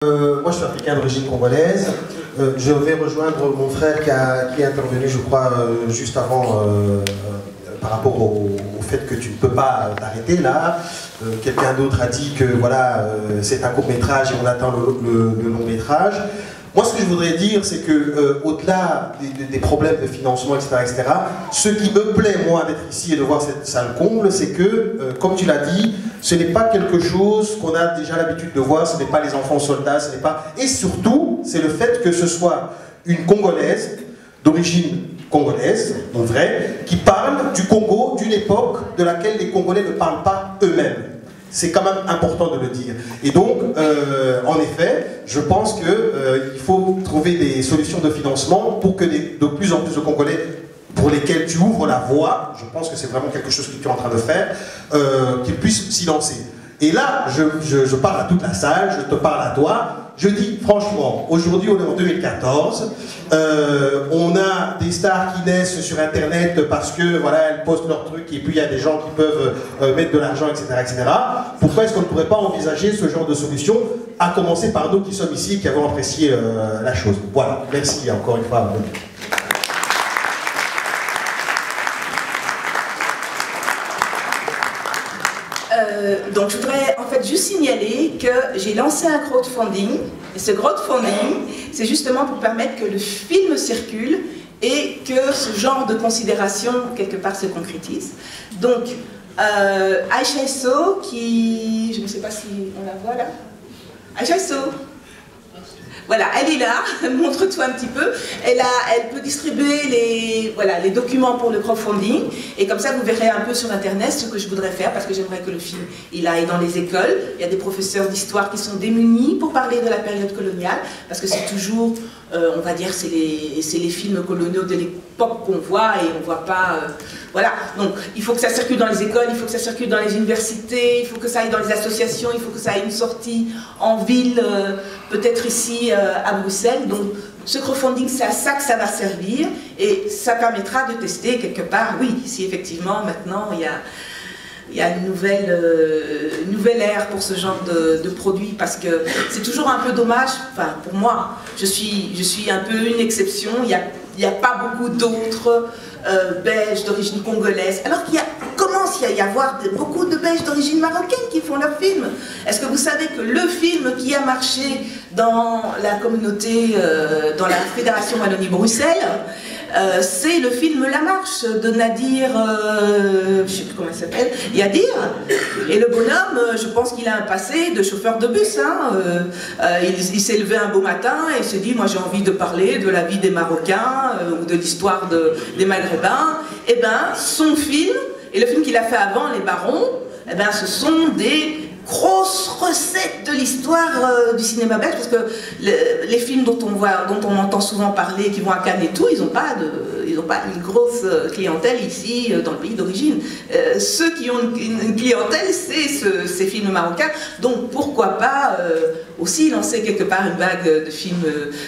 Moi je suis africain d'origine congolaise. Je vais rejoindre mon frère qui est intervenu, je crois, juste avant par rapport au fait que tu ne peux pas t'arrêter là. Quelqu'un d'autre a dit que voilà, c'est un court-métrage et on attend le long-métrage. Moi ce que je voudrais dire, c'est que au-delà des problèmes de financement, etc., ce qui me plaît moi d'être ici et de voir cette salle comble, c'est que, comme tu l'as dit, ce n'est pas quelque chose qu'on a déjà l'habitude de voir, ce n'est pas les enfants soldats, ce n'est pas... Et surtout, c'est le fait que ce soit une Congolaise, d'origine congolaise, en vrai, qui parle du Congo, d'une époque de laquelle les Congolais ne parlent pas eux-mêmes. C'est quand même important de le dire. Et donc, en effet, je pense qu'il faut trouver des solutions de financement pour que de plus en plus de Congolais pour lesquels tu ouvres la voie, je pense que c'est vraiment quelque chose que tu es en train de faire, qu'ils puissent s'y lancer. Et là, je parle à toute la salle, je te parle à toi, je dis franchement, aujourd'hui on est en 2014, on a des stars qui naissent sur internet parce que voilà, elles postent leurs trucs et puis il y a des gens qui peuvent mettre de l'argent, etc., etc. Pourquoi est-ce qu'on ne pourrait pas envisager ce genre de solution, à commencer par nous qui sommes ici et qui avons apprécié la chose. Voilà, merci encore une fois. Donc je voudrais en fait juste signaler que j'ai lancé un crowdfunding, et ce crowdfunding c'est justement pour permettre que le film circule et que ce genre de considération quelque part se concrétise. Donc Aïcha So, qui, je ne sais pas si on la voit là, Aïcha So, voilà, elle est là, montre-toi un petit peu. Elle peut distribuer les documents pour le crowdfunding. Et comme ça, vous verrez un peu sur Internet ce que je voudrais faire, parce que j'aimerais que le film aille dans les écoles. Il y a des professeurs d'histoire qui sont démunis pour parler de la période coloniale, parce que c'est toujours, on va dire, c'est les films coloniaux de l'époque qu'on voit, et on ne voit pas... voilà, donc il faut que ça circule dans les écoles, il faut que ça circule dans les universités, il faut que ça aille dans les associations, il faut que ça ait une sortie en ville, peut-être ici à Bruxelles. Donc ce crowdfunding, c'est à ça que ça va servir, et ça permettra de tester quelque part, oui, si effectivement maintenant il y a une nouvelle ère pour ce genre de produit, parce que c'est toujours un peu dommage, enfin pour moi, je suis un peu une exception, il n'y a pas beaucoup d'autres Belges d'origine congolaise, alors qu'il commence à y avoir beaucoup de Belges d'origine marocaine qui font leurs films. Est-ce que vous savez que le film qui a marché dans la communauté, dans la Fédération Wallonie-Bruxelles, c'est le film La Marche de Nadir, je ne sais plus comment il s'appelle, Yadir. Et le bonhomme, je pense qu'il a un passé de chauffeur de bus. Hein. Il s'est levé un beau matin et il s'est dit, moi j'ai envie de parler de la vie des Marocains ou de l'histoire des Maghrébins. Et bien, son film, et le film qu'il a fait avant, Les Barons, eh ben, ce sont des grosses recettes de l'histoire du cinéma belge, parce que les films dont on entend souvent parler, qui vont à Cannes et tout, ils n'ont pas une grosse clientèle ici dans le pays d'origine. Ceux qui ont une clientèle, c'est ces films marocains. Donc pourquoi pas aussi lancer quelque part une vague de films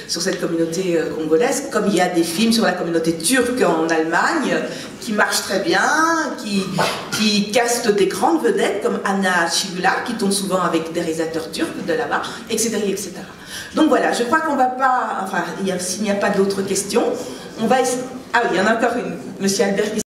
sur cette communauté congolaise, comme il y a des films sur la communauté turque en Allemagne qui marchent très bien, qui castent des grandes vedettes comme Anna Chigula, qui tourne souvent avec des réalisateurs turcs de là-bas, etc., etc. Donc voilà, je crois qu'on va pas, enfin, s'il n'y a pas d'autres questions, on va... Ah oui, il y en a encore une, Monsieur Albert.